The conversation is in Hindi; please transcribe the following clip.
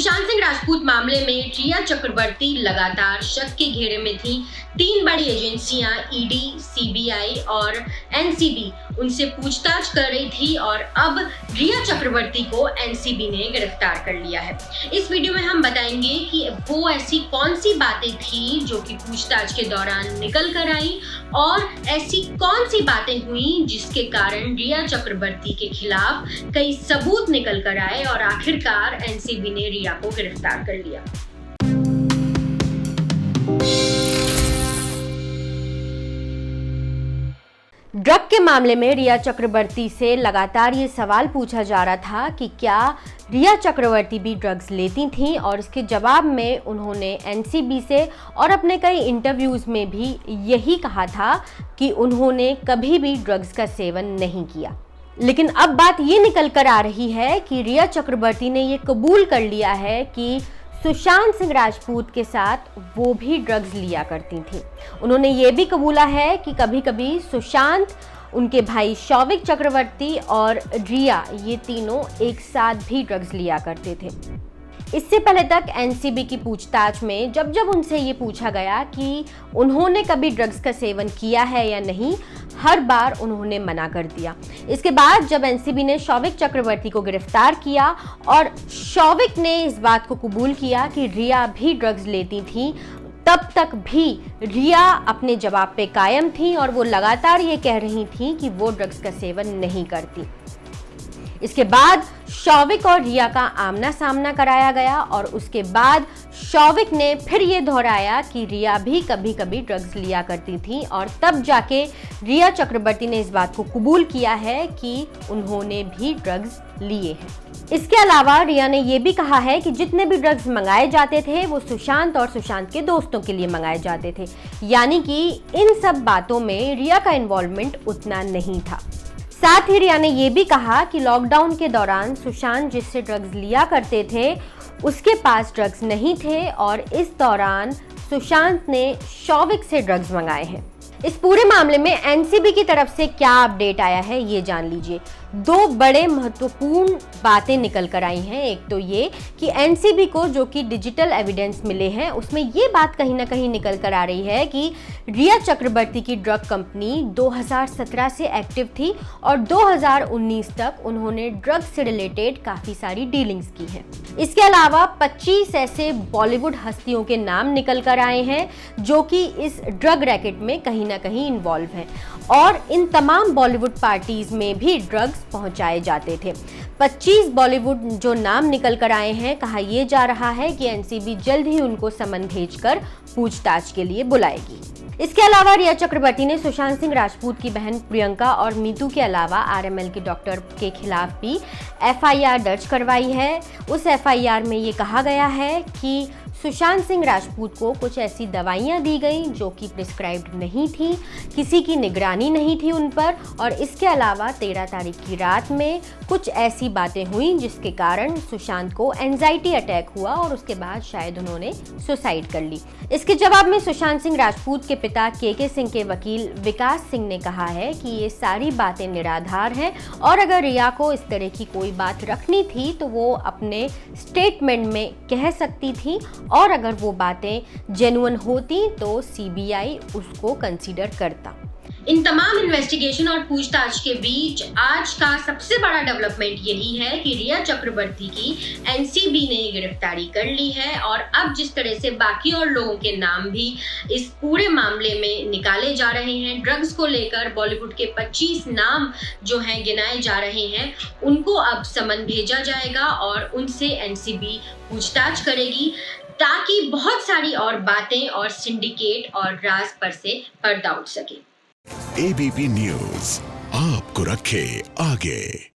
सुशांत सिंह राजपूत मामले में रिया चक्रवर्ती लगातार शक के घेरे में थी। 3 बड़ी एजेंसियां ईडी, सीबीआई और एनसीबी उनसे पूछताछ कर रही थी और अब रिया चक्रवर्ती को एनसीबी ने गिरफ्तार कर लिया है। इस वीडियो में हम बताएंगे कि वो ऐसी कौन सी बातें थी जो कि पूछताछ के दौरान निकल कर आई और ऐसी कौन सी बातें हुई जिसके कारण रिया चक्रवर्ती के खिलाफ कई सबूत निकल कर आए और आखिरकार एनसीबी ने रिया को गिरफ्तार कर लिया। ड्रग के मामले में रिया चक्रवर्ती से लगातार ये सवाल पूछा जा रहा था कि क्या रिया चक्रवर्ती भी ड्रग्स लेती थीं, और इसके जवाब में उन्होंने एनसीबी से और अपने कई इंटरव्यूज़ में भी यही कहा था कि उन्होंने कभी भी ड्रग्स का सेवन नहीं किया। लेकिन अब बात ये निकल कर आ रही है कि रिया चक्रवर्ती ने ये कबूल कर लिया है कि सुशांत सिंह राजपूत के साथ वो भी ड्रग्स लिया करती थी। उन्होंने ये भी कबूला है कि कभी कभी सुशांत, उनके भाई शौविक चक्रवर्ती और रिया, ये तीनों एक साथ भी ड्रग्स लिया करते थे। इससे पहले तक एनसीबी की पूछताछ में जब जब उनसे ये पूछा गया कि उन्होंने कभी ड्रग्स का सेवन किया है या नहीं, हर बार उन्होंने मना कर दिया। इसके बाद जब एनसीबी ने शौविक चक्रवर्ती को गिरफ्तार किया और शौविक ने इस बात को कबूल किया कि रिया भी ड्रग्स लेती थी, तब तक भी रिया अपने जवाब पे कायम थी और वो लगातार ये कह रही थी कि वो ड्रग्स का सेवन नहीं करती। इसके बाद शौविक और रिया का आमना सामना कराया गया और उसके बाद शौविक ने फिर ये दोहराया कि रिया भी कभी कभी ड्रग्स लिया करती थी, और तब जाके रिया चक्रवर्ती ने इस बात को कबूल किया है कि उन्होंने भी ड्रग्स लिए हैं। इसके अलावा रिया ने यह भी कहा है कि जितने भी ड्रग्स मंगाए जाते थे वो सुशांत और सुशांत के दोस्तों के लिए मंगाए जाते थे, यानी कि इन सब बातों में रिया का इन्वॉल्वमेंट उतना नहीं था। साथ ही रिया ने यह भी कहा कि लॉकडाउन के दौरान सुशांत जिससे ड्रग्स लिया करते थे उसके पास ड्रग्स नहीं थे और इस दौरान सुशांत ने शौविक से ड्रग्स मंगाए हैं। इस पूरे मामले में एनसीबी की तरफ से क्या अपडेट आया है ये जान लीजिए। 2 बड़े महत्वपूर्ण बातें निकल कर आई हैं। एक तो ये कि एनसीबी को जो कि डिजिटल एविडेंस मिले हैं उसमें ये बात कहीं ना कहीं निकल कर आ रही है कि रिया चक्रवर्ती की ड्रग कंपनी 2017 से एक्टिव थी और 2019 तक उन्होंने ड्रग से रिलेटेड काफ़ी सारी डीलिंग्स की हैं। इसके अलावा 25 ऐसे बॉलीवुड हस्तियों के नाम निकल कर आए हैं जो कि इस ड्रग रैकेट में कहीं ना कहीं इन्वॉल्व हैं, और इन तमाम बॉलीवुड पार्टीज में भी ड्रग्स पहुंचाए जाते थे। 25 बॉलीवुड जो नाम निकल कर आए हैं, कहा यह जा रहा है कि एनसीबी जल्द ही उनको समन भेजकर पूछताछ के लिए बुलाएगी। इसके अलावा रिया चक्रवर्ती ने सुशांत सिंह राजपूत की बहन प्रियंका और मीतू के अलावा आरएमएल के डॉक्टर के खिलाफ भी एफआईआर दर्ज करवाई है। उस एफआईआर में ये कहा गया है कि सुशांत सिंह राजपूत को कुछ ऐसी दवाइयां दी गई जो कि प्रिस्क्राइब्ड नहीं थी, किसी की निगरानी नहीं थी उन पर, और इसके अलावा 13 तारीख की रात में कुछ ऐसी बातें हुई जिसके कारण सुशांत को एंजाइटी अटैक हुआ और उसके बाद शायद उन्होंने सुसाइड कर ली। इसके जवाब में सुशांत सिंह राजपूत के पिता के सिंह के वकील विकास सिंह ने कहा है कि ये सारी बातें निराधार हैं और अगर रिया को इस तरह की कोई बात रखनी थी तो वो अपने स्टेटमेंट में कह सकती थी, और अगर वो बातें जेन्युइन होती तो सीबीआई उसको कंसीडर करता। इन तमाम इन्वेस्टिगेशन और पूछताछ के बीच आज का सबसे बड़ा डेवलपमेंट यही है कि रिया चक्रवर्ती की एनसीबी ने गिरफ्तारी कर ली है, और अब जिस तरह से बाकी और लोगों के नाम भी इस पूरे मामले में निकाले जा रहे हैं, ड्रग्स को लेकर बॉलीवुड के 25 नाम जो हैं गिनाए जा रहे हैं, उनको अब समन भेजा जाएगा और उनसे एनसीबी पूछताछ करेगी ताकि बहुत सारी और बातें और सिंडिकेट और राज पर से पर्दा उठ सके। एबीपी न्यूज़ आपको रखे आगे।